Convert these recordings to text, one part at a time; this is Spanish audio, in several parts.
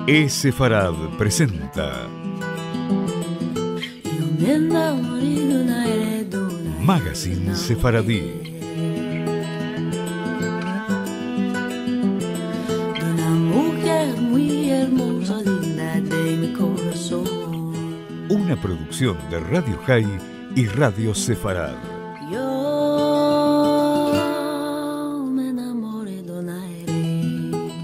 Sefarad presenta Magazine Sefaradí. Una producción de Radio High y Radio Sefarad.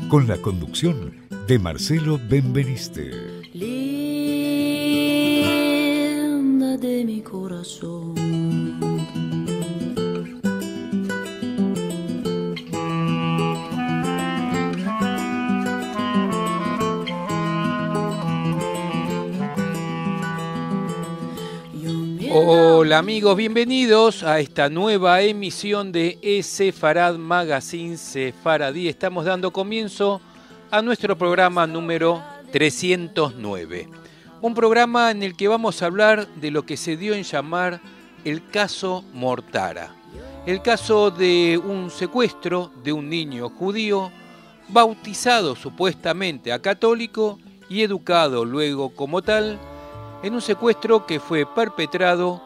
Con la conducción de Marcelo Benveniste. Linda de mi corazón. Hola amigos, bienvenidos a esta nueva emisión de Sefarad Magazine Sefaradí. Estamos dando comienzo a nuestro programa número 309. Un programa en el que vamos a hablar de lo que se dio en llamar el caso Mortara. El caso de un secuestro de un niño judío bautizado supuestamente a católico y educado luego como tal, en un secuestro que fue perpetrado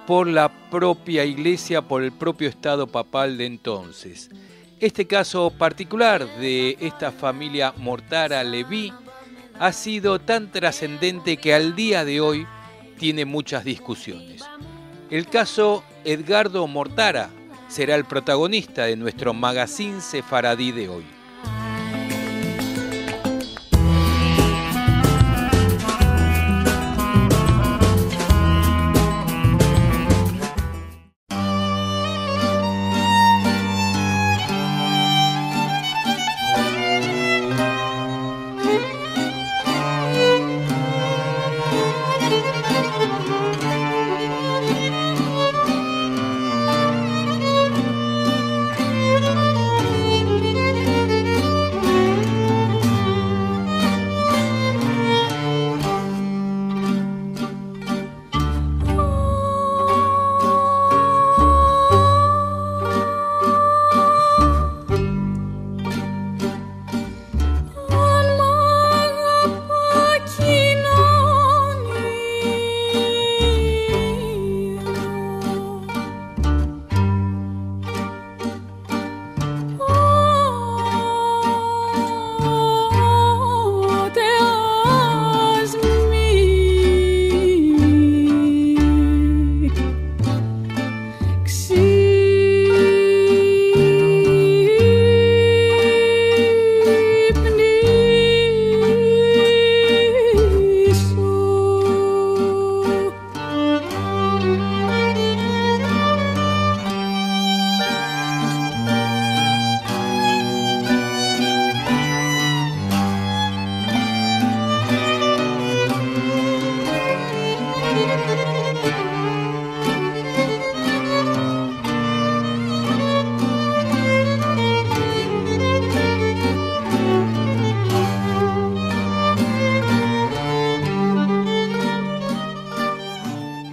por la propia iglesia, por el propio estado papal de entonces. Este caso particular de esta familia Mortara Leví ha sido tan trascendente que al día de hoy tiene muchas discusiones. El caso Edgardo Mortara será el protagonista de nuestro Magazine Sefaradí de hoy.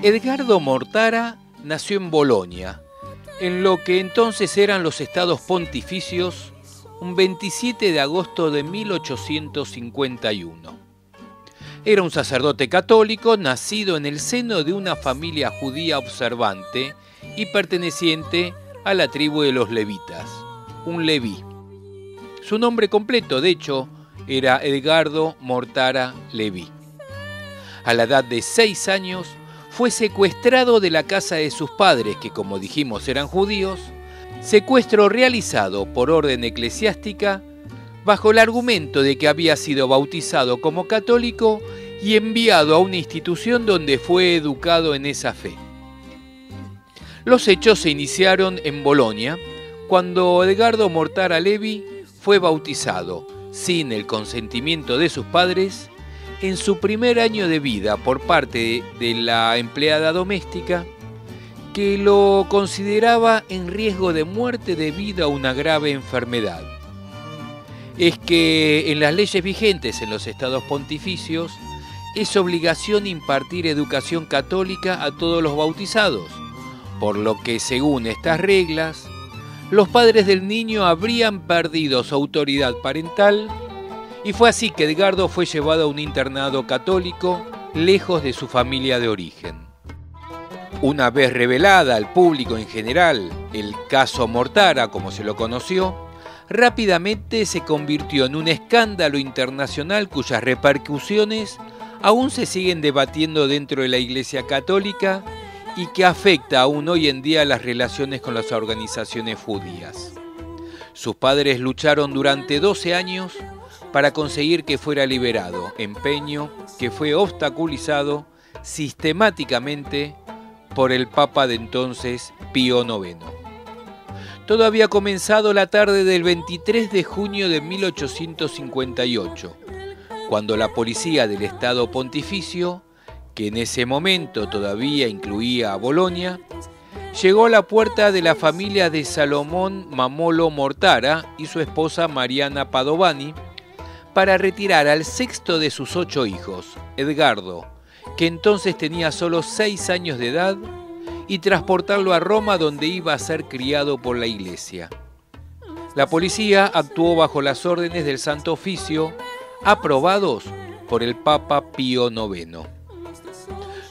Edgardo Mortara nació en Bolonia, en lo que entonces eran los estados pontificios, un 27 de agosto de 1851. Era un sacerdote católico nacido en el seno de una familia judía observante y perteneciente a la tribu de los levitas, un leví. Su nombre completo, de hecho, era Edgardo Mortara Leví. A la edad de 6 años, fue secuestrado de la casa de sus padres, que como dijimos eran judíos, secuestro realizado por orden eclesiástica bajo el argumento de que había sido bautizado como católico y enviado a una institución donde fue educado en esa fe. Los hechos se iniciaron en Bolonia, cuando Edgardo Mortara Leví fue bautizado, sin el consentimiento de sus padres, en su primer año de vida por parte de la empleada doméstica, que lo consideraba en riesgo de muerte debido a una grave enfermedad. Es que en las leyes vigentes en los estados pontificios es obligación impartir educación católica a todos los bautizados, por lo que según estas reglas, los padres del niño habrían perdido su autoridad parental Y fue así que Edgardo fue llevado a un internado católico lejos de su familia de origen. Una vez revelada al público en general el caso Mortara, como se lo conoció, rápidamente se convirtió en un escándalo internacional cuyas repercusiones aún se siguen debatiendo dentro de la Iglesia Católica y que afecta aún hoy en día las relaciones con las organizaciones judías. Sus padres lucharon durante 12 años para conseguir que fuera liberado, empeño que fue obstaculizado sistemáticamente por el Papa de entonces, Pío IX. Todo había comenzado la tarde del 23 de junio de 1858, cuando la policía del Estado Pontificio, que en ese momento todavía incluía a Bolonia, llegó a la puerta de la familia de Salomón Mamolo Mortara y su esposa Mariana Padovani para retirar al sexto de sus 8 hijos, Edgardo, que entonces tenía solo 6 años de edad, y transportarlo a Roma, donde iba a ser criado por la Iglesia. La policía actuó bajo las órdenes del Santo Oficio, aprobados por el Papa Pío IX.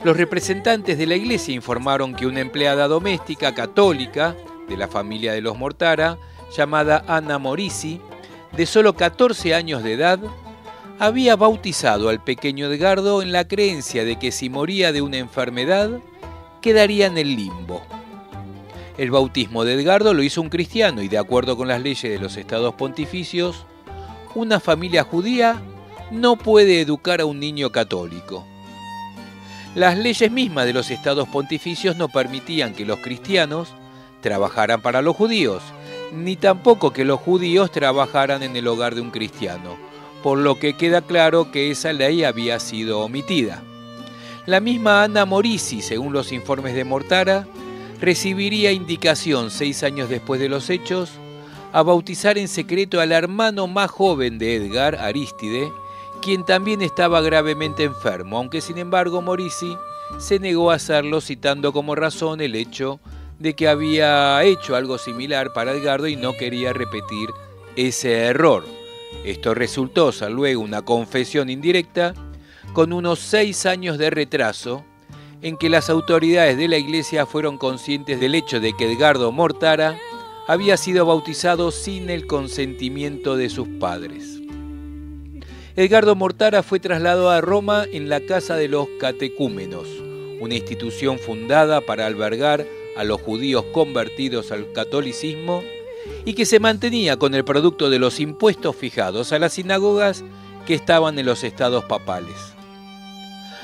Los representantes de la Iglesia informaron que una empleada doméstica católica de la familia de los Mortara, llamada Anna Morisi, de solo 14 años de edad, había bautizado al pequeño Edgardo en la creencia de que si moría de una enfermedad, quedaría en el limbo. El bautismo de Edgardo lo hizo un cristiano y, de acuerdo con las leyes de los estados pontificios, una familia judía no puede educar a un niño católico. Las leyes mismas de los estados pontificios no permitían que los cristianos trabajaran para los judíos, ni tampoco que los judíos trabajaran en el hogar de un cristiano, por lo que queda claro que esa ley había sido omitida. La misma Anna Morisi, según los informes de Mortara, recibiría indicación 6 años después de los hechos a bautizar en secreto al hermano más joven de Edgar, Aristide, quien también estaba gravemente enfermo, aunque sin embargo Morisi se negó a hacerlo, citando como razón el hecho de que había hecho algo similar para Edgardo y no quería repetir ese error. Esto resultó ser luego una confesión indirecta con unos 6 años de retraso, en que las autoridades de la Iglesia fueron conscientes del hecho de que Edgardo Mortara había sido bautizado sin el consentimiento de sus padres. Edgardo Mortara fue trasladado a Roma en la Casa de los Catecúmenos, una institución fundada para albergar a los judíos convertidos al catolicismo y que se mantenía con el producto de los impuestos fijados a las sinagogas que estaban en los estados papales.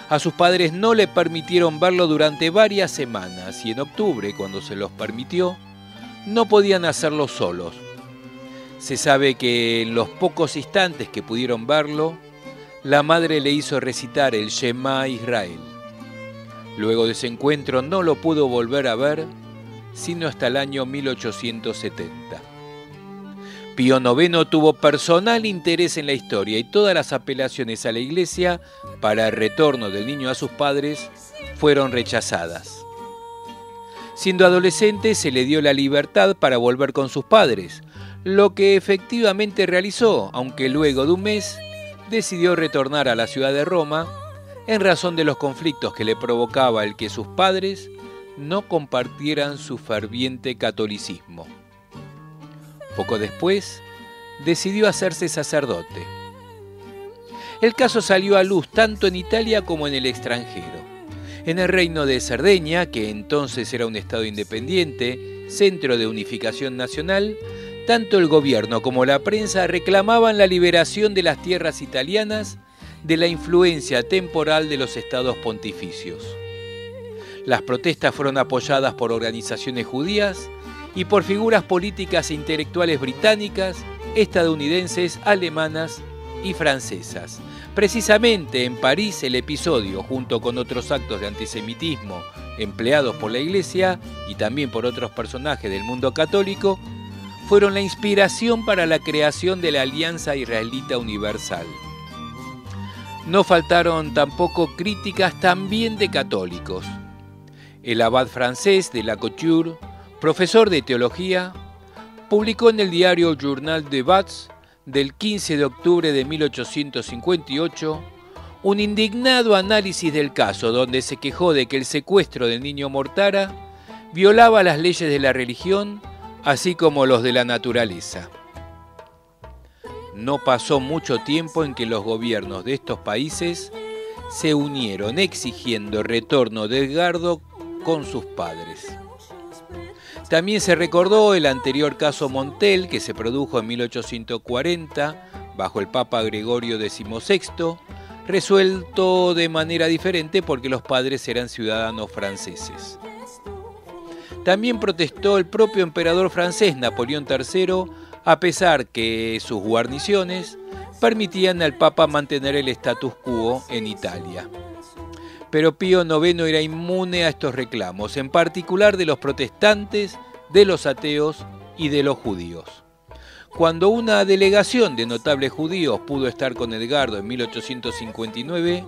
A sus padres no le permitieron verlo durante varias semanas y en octubre, cuando se los permitió, no podían hacerlo solos. Se sabe que en los pocos instantes que pudieron verlo, la madre le hizo recitar el Shema Israel. Luego de ese encuentro no lo pudo volver a ver, sino hasta el año 1870. Pío IX tuvo personal interés en la historia y todas las apelaciones a la Iglesia para el retorno del niño a sus padres fueron rechazadas. Siendo adolescente se le dio la libertad para volver con sus padres, lo que efectivamente realizó, aunque luego de un mes decidió retornar a la ciudad de Roma en razón de los conflictos que le provocaba el que sus padres no compartieran su ferviente catolicismo. Poco después, decidió hacerse sacerdote. El caso salió a luz tanto en Italia como en el extranjero. En el reino de Cerdeña, que entonces era un estado independiente, centro de unificación nacional, tanto el gobierno como la prensa reclamaban la liberación de las tierras italianas de la influencia temporal de los estados pontificios. Las protestas fueron apoyadas por organizaciones judías y por figuras políticas e intelectuales británicas, estadounidenses, alemanas y francesas. Precisamente en París el episodio, junto con otros actos de antisemitismo empleados por la Iglesia y también por otros personajes del mundo católico, fueron la inspiración para la creación de la Alianza Israelita Universal. No faltaron tampoco críticas también de católicos. El abad francés de la Couture, profesor de teología, publicó en el diario Journal des Débats del 15 de octubre de 1858, un indignado análisis del caso donde se quejó de que el secuestro del niño Mortara violaba las leyes de la religión, así como los de la naturaleza. No pasó mucho tiempo en que los gobiernos de estos países se unieron exigiendo el retorno de Edgardo con sus padres. También se recordó el anterior caso Montel, que se produjo en 1840 bajo el Papa Gregorio XVI, resuelto de manera diferente porque los padres eran ciudadanos franceses. También protestó el propio emperador francés Napoleón III, a pesar que sus guarniciones permitían al Papa mantener el status quo en Italia. Pero Pío IX era inmune a estos reclamos, en particular de los protestantes, de los ateos y de los judíos. Cuando una delegación de notables judíos pudo estar con Edgardo en 1859,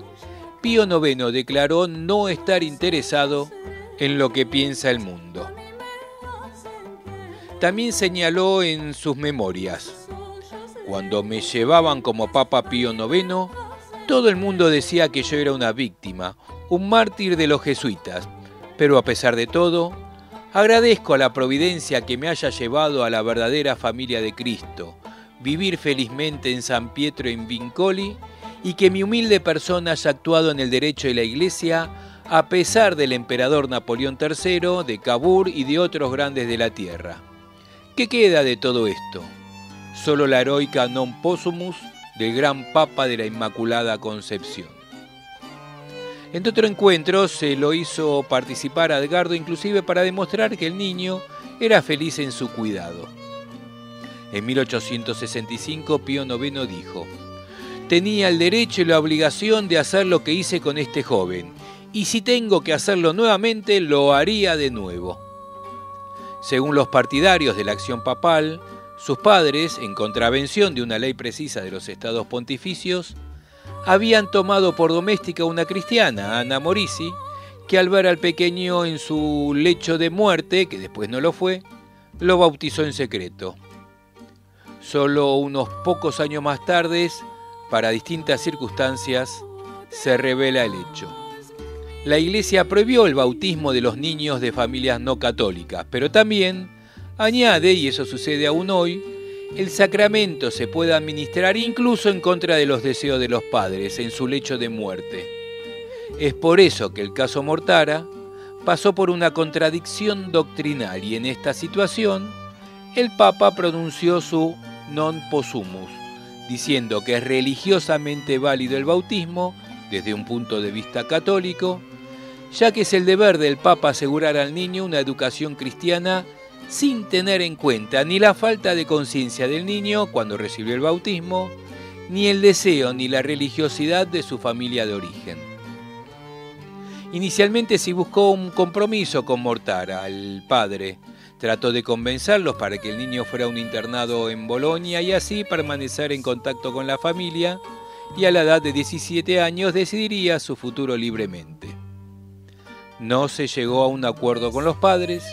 Pío IX declaró no estar interesado en lo que piensa el mundo. También señaló en sus memorias: cuando me llevaban como Papa Pío IX, todo el mundo decía que yo era una víctima, un mártir de los jesuitas, pero a pesar de todo, agradezco a la providencia que me haya llevado a la verdadera familia de Cristo, vivir felizmente en San Pietro in Vincoli y que mi humilde persona haya actuado en el derecho de la Iglesia a pesar del emperador Napoleón III, de Cavour y de otros grandes de la tierra. ¿Qué queda de todo esto? Solo la heroica non possumus del gran Papa de la Inmaculada Concepción. En otro encuentro se lo hizo participar a Edgardo inclusive para demostrar que el niño era feliz en su cuidado. En 1865 Pío IX dijo: tenía el derecho y la obligación de hacer lo que hice con este joven, y si tengo que hacerlo nuevamente, lo haría de nuevo. Según los partidarios de la acción papal, sus padres, en contravención de una ley precisa de los estados pontificios, habían tomado por doméstica una cristiana, Ana Morisi, que al ver al pequeño en su lecho de muerte, que después no lo fue, lo bautizó en secreto. Solo unos pocos años más tarde, para distintas circunstancias, se revela el hecho. La Iglesia prohibió el bautismo de los niños de familias no católicas, pero también añade, y eso sucede aún hoy, el sacramento se puede administrar incluso en contra de los deseos de los padres en su lecho de muerte. Es por eso que el caso Mortara pasó por una contradicción doctrinal y en esta situación el Papa pronunció su non possumus, diciendo que es religiosamente válido el bautismo desde un punto de vista católico, ya que es el deber del Papa asegurar al niño una educación cristiana sin tener en cuenta ni la falta de conciencia del niño cuando recibió el bautismo, ni el deseo ni la religiosidad de su familia de origen. Inicialmente se buscó un compromiso con Mortara, el padre. Trató de convencerlos para que el niño fuera a un internado en Bolonia y así permanecer en contacto con la familia, y a la edad de 17 años decidiría su futuro libremente. No se llegó a un acuerdo con los padres,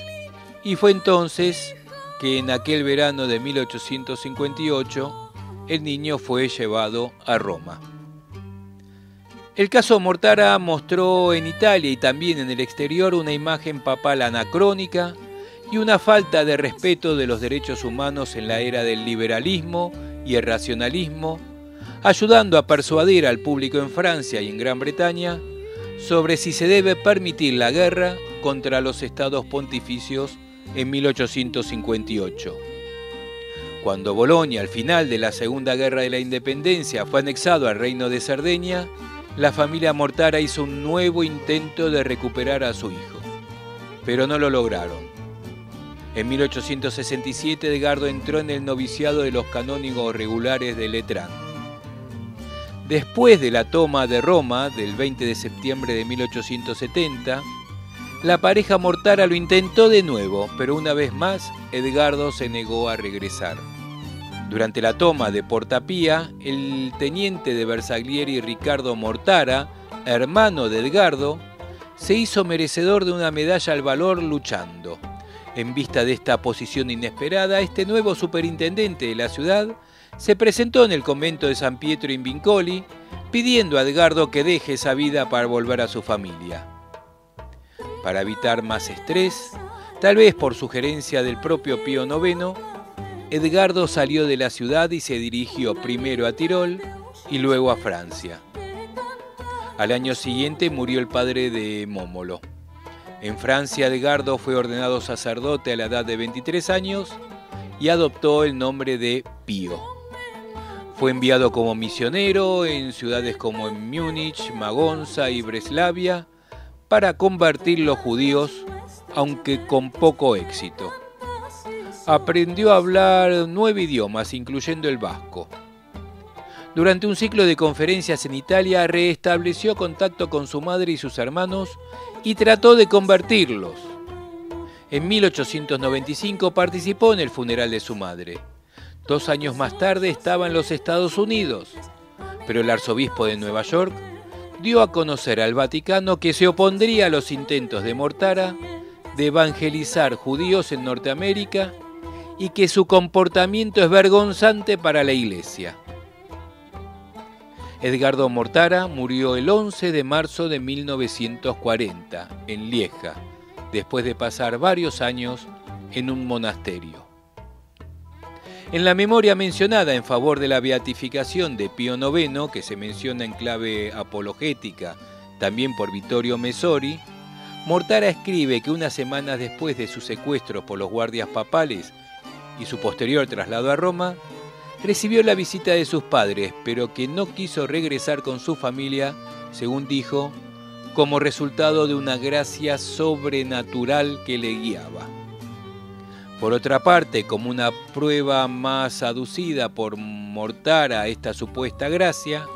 y fue entonces que en aquel verano de 1858 el niño fue llevado a Roma. El caso Mortara mostró en Italia y también en el exterior una imagen papal anacrónica y una falta de respeto de los derechos humanos en la era del liberalismo y el racionalismo, ayudando a persuadir al público en Francia y en Gran Bretaña sobre si se debe permitir la guerra contra los estados pontificios en 1858. Cuando Bolonia, al final de la Segunda Guerra de la Independencia, fue anexado al reino de Cerdeña, la familia Mortara hizo un nuevo intento de recuperar a su hijo, pero no lo lograron. En 1867 Edgardo entró en el noviciado de los canónigos regulares de Letrán. Después de la toma de Roma del 20 de septiembre de 1870, la pareja Mortara lo intentó de nuevo, pero una vez más Edgardo se negó a regresar. Durante la toma de Porta Pía, el teniente de Bersaglieri Ricardo Mortara, hermano de Edgardo, se hizo merecedor de una medalla al valor luchando. En vista de esta posición inesperada, este nuevo superintendente de la ciudad se presentó en el convento de San Pietro in Vincoli, pidiendo a Edgardo que deje esa vida para volver a su familia. Para evitar más estrés, tal vez por sugerencia del propio Pío IX, Edgardo salió de la ciudad y se dirigió primero a Tirol y luego a Francia. Al año siguiente murió el padre de Mómolo. En Francia, Edgardo fue ordenado sacerdote a la edad de 23 años y adoptó el nombre de Pío. Fue enviado como misionero en ciudades como en Múnich, Magonza y Breslavia para convertir los judíos, aunque con poco éxito. Aprendió a hablar 9 idiomas, incluyendo el vasco. Durante un ciclo de conferencias en Italia, restableció contacto con su madre y sus hermanos y trató de convertirlos. En 1895 participó en el funeral de su madre. 2 años más tarde estaba en los Estados Unidos, pero el arzobispo de Nueva York dio a conocer al Vaticano que se opondría a los intentos de Mortara de evangelizar judíos en Norteamérica y que su comportamiento es vergonzante para la Iglesia. Edgardo Mortara murió el 11 de marzo de 1940 en Lieja, después de pasar varios años en un monasterio. En la memoria mencionada en favor de la beatificación de Pío IX, que se menciona en clave apologética también por Vittorio Messori, Mortara escribe que unas semanas después de su secuestro por los guardias papales y su posterior traslado a Roma, recibió la visita de sus padres, pero que no quiso regresar con su familia, según dijo, como resultado de una gracia sobrenatural que le guiaba. Por otra parte, como una prueba más aducida por Mortara a esta supuesta gracia,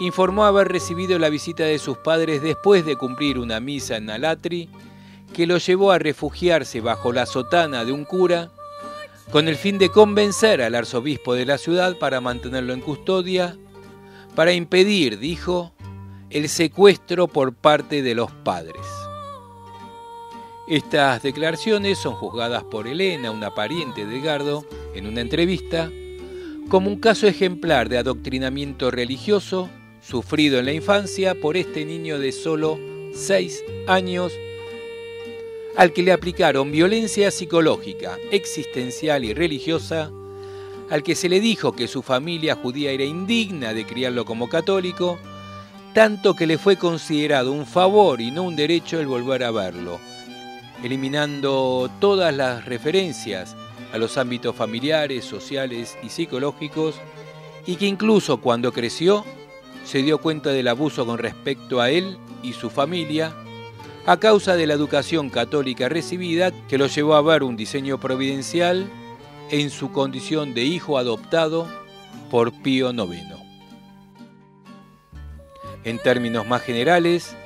informó haber recibido la visita de sus padres después de cumplir una misa en Alatri, que lo llevó a refugiarse bajo la sotana de un cura, con el fin de convencer al arzobispo de la ciudad para mantenerlo en custodia, para impedir, dijo, el secuestro por parte de los padres. Estas declaraciones son juzgadas por Elena, una pariente de Edgardo, en una entrevista, como un caso ejemplar de adoctrinamiento religioso sufrido en la infancia por este niño de solo 6 años, al que le aplicaron violencia psicológica, existencial y religiosa, al que se le dijo que su familia judía era indigna de criarlo como católico, tanto que le fue considerado un favor y no un derecho el volver a verlo, eliminando todas las referencias a los ámbitos familiares, sociales y psicológicos, y que incluso cuando creció se dio cuenta del abuso con respecto a él y su familia, a causa de la educación católica recibida que lo llevó a ver un diseño providencial en su condición de hijo adoptado por Pío IX. En términos más generales,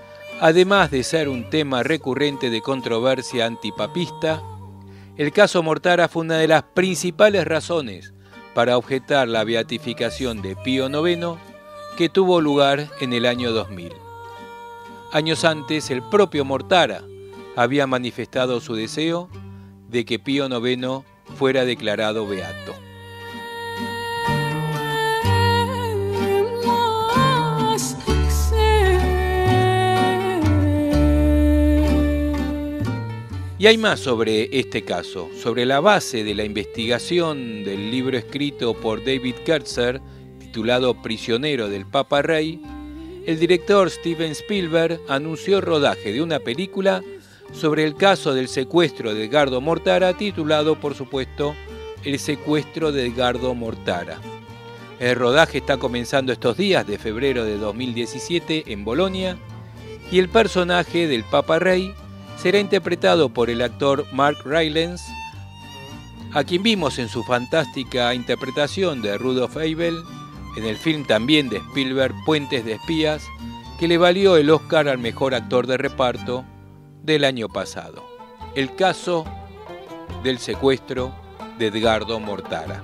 además de ser un tema recurrente de controversia antipapista, el caso Mortara fue una de las principales razones para objetar la beatificación de Pío IX, que tuvo lugar en el año 2000. Años antes, el propio Mortara había manifestado su deseo de que Pío IX fuera declarado beato. Y hay más sobre este caso. Sobre la base de la investigación del libro escrito por David Kertzer, titulado Prisionero del Papa Rey, el director Steven Spielberg anunció el rodaje de una película sobre el caso del secuestro de Edgardo Mortara, titulado, por supuesto, El secuestro de Edgardo Mortara. El rodaje está comenzando estos días de febrero de 2017 en Bolonia, y el personaje del Papa Rey será interpretado por el actor Mark Rylance, a quien vimos en su fantástica interpretación de Rudolf Abel, en el film también de Spielberg, Puentes de Espías, que le valió el Oscar al mejor actor de reparto del año pasado. El caso del secuestro de Edgardo Mortara.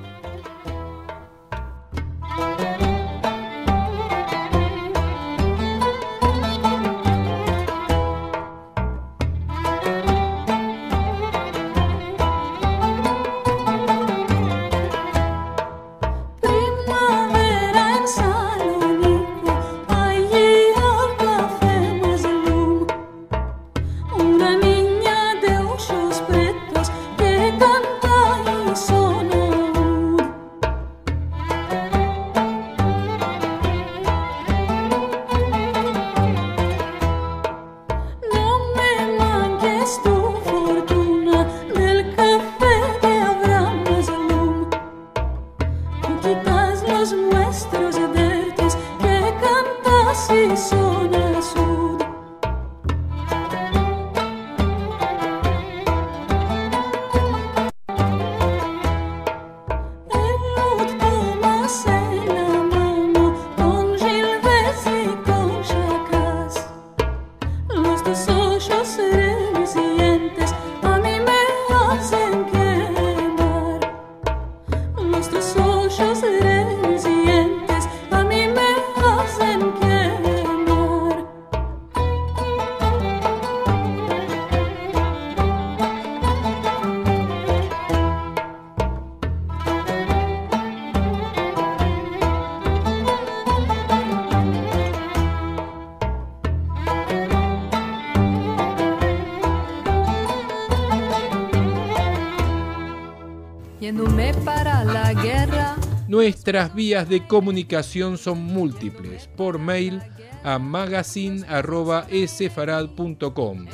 yéndome para la guerra. Nuestras vías de comunicación son múltiples. Por mail a magazine@esfarad.com,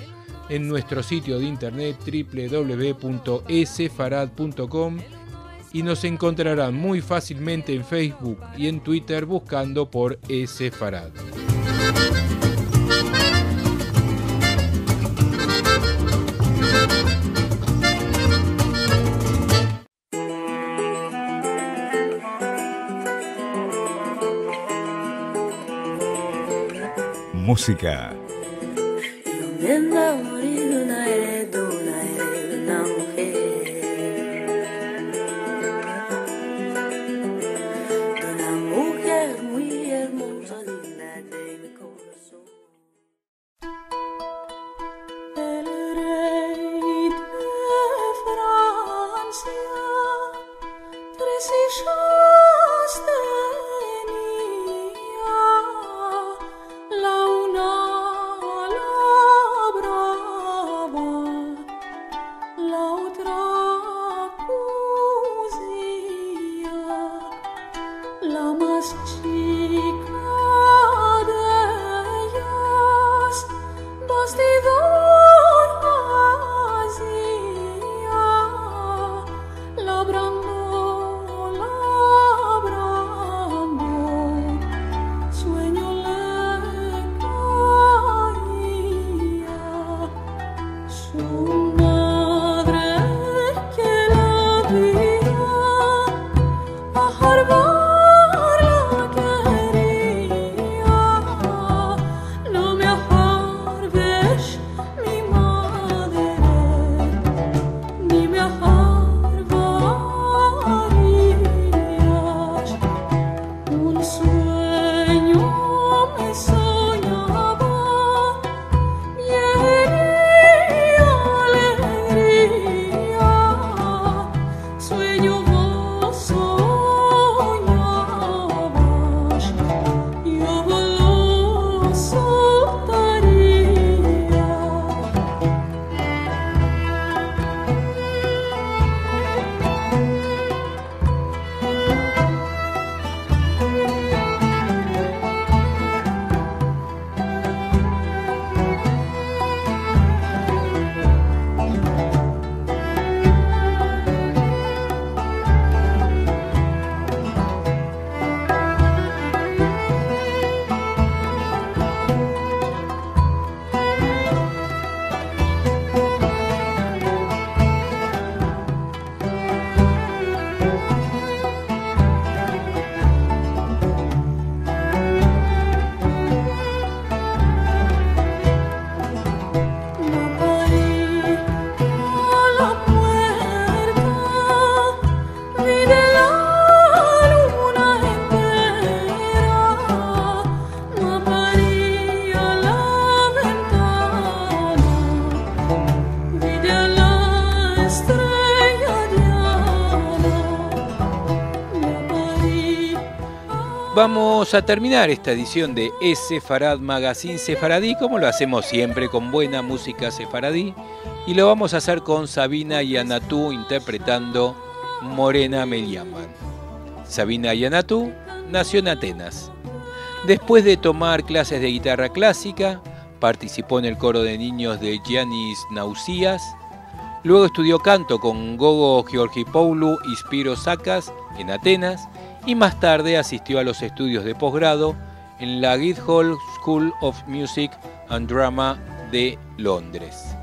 en nuestro sitio de internet www.esfarad.com, y nos encontrarán muy fácilmente en Facebook y en Twitter buscando por Esfarad. Música. Vamos a terminar esta edición de Esfarad Magazine Sefaradí, como lo hacemos siempre, con buena música sefaradí, y lo vamos a hacer con Sabina Yanatú interpretando Morena me llaman. Sabina Yanatú nació en Atenas. Después de tomar clases de guitarra clásica, participó en el coro de niños de Giannis Nausías. Luego estudió canto con Gogo Georgipoulou y Spyros Sakas en Atenas, y más tarde asistió a los estudios de posgrado en la Guildhall School of Music and Drama de Londres.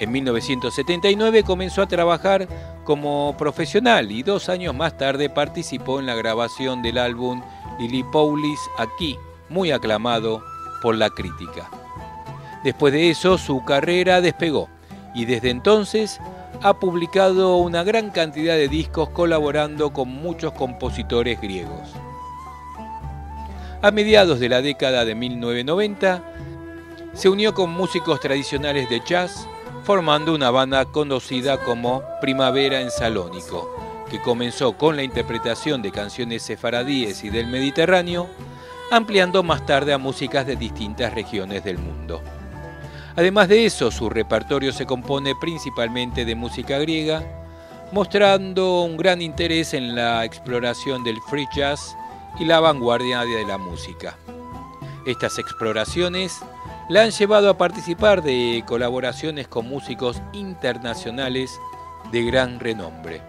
En 1979 comenzó a trabajar como profesional y 2 años más tarde participó en la grabación del álbum Lillipoulis Aquí, muy aclamado por la crítica. Después de eso, su carrera despegó y desde entonces ha publicado una gran cantidad de discos colaborando con muchos compositores griegos. A mediados de la década de 1990, se unió con músicos tradicionales de jazz, formando una banda conocida como Primavera en Salónico, que comenzó con la interpretación de canciones sefaradíes y del Mediterráneo, ampliando más tarde a músicas de distintas regiones del mundo. Además de eso, su repertorio se compone principalmente de música griega, mostrando un gran interés en la exploración del free jazz y la vanguardia de la música. Estas exploraciones la han llevado a participar de colaboraciones con músicos internacionales de gran renombre.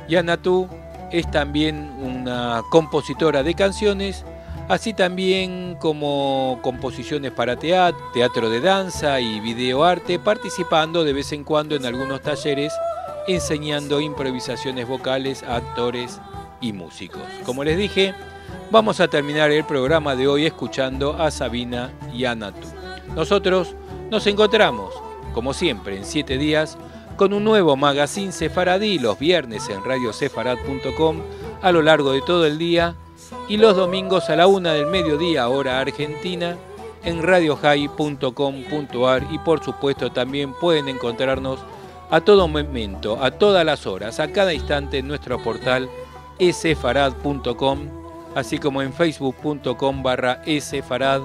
Yanatu es también una compositora de canciones, así también como composiciones para teatro de danza y videoarte, participando de vez en cuando en algunos talleres, enseñando improvisaciones vocales a actores y músicos. Como les dije, vamos a terminar el programa de hoy escuchando a Sabina Yanatu. Nosotros nos encontramos, como siempre, en 7 días, con un nuevo magazine sefaradí los viernes en radiosefarad.com a lo largo de todo el día y los domingos a la 1 del mediodía, hora argentina, en radiohai.com.ar, y por supuesto también pueden encontrarnos a todo momento, a todas las horas, a cada instante en nuestro portal esefarad.com, así como en facebook.com/esefarad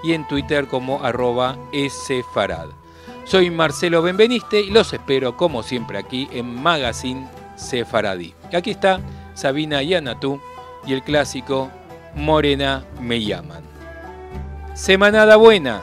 y en Twitter como @esefarad. Soy Marcelo Benveniste y los espero como siempre aquí en Magazine Sefaradí. Aquí está Sabina Yanatu y el clásico Morena me llaman. Semanada buena.